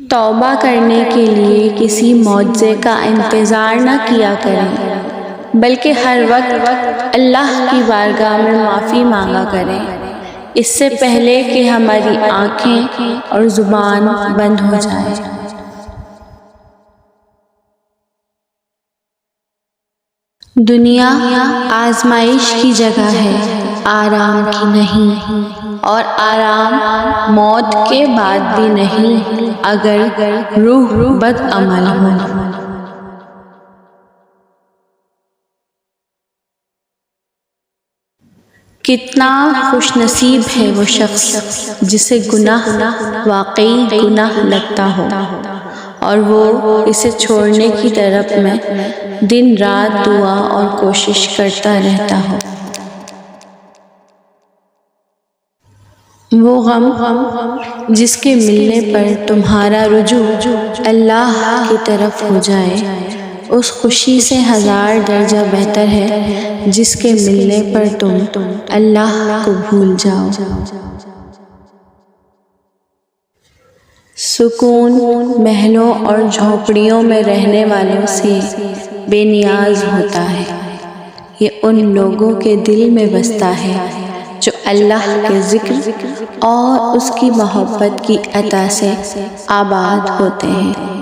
توبہ کرنے کے لیے کسی معجزے کا انتظار نہ کیا کریں، بلکہ ہر وقت اللہ کی بارگاہ میں معافی مانگا کریں، اس سے پہلے کہ ہماری آنکھیں اور زبان بند ہو جائے۔ دنیا آزمائش کی جگہ ہے، آرام کی نہیں، اور آرام موت کے بعد بھی نہیں اگر روح بد عمل ہو۔ کتنا خوش نصیب ہے وہ شخص جسے گناہ واقعی گناہ لگتا ہو اور وہ اسے چھوڑنے کی طرف میں دن رات دعا اور کوشش کرتا رہتا ہو۔ وہ غم جس کے ملنے پر تمہارا رجوع اللہ کی طرف ہو جائے، اس خوشی سے 1000 درجہ بہتر ہے جس کے ملنے پر تم اللہ کو بھول جاؤ۔ سکون محلوں اور جھونپڑیوں میں رہنے والوں سے بے نیاز ہوتا ہے، یہ ان لوگوں کے دل میں بستا ہے جو اللہ کے ذکر اور اس کی محبت کی عطا سے آباد ہوتے ہیں۔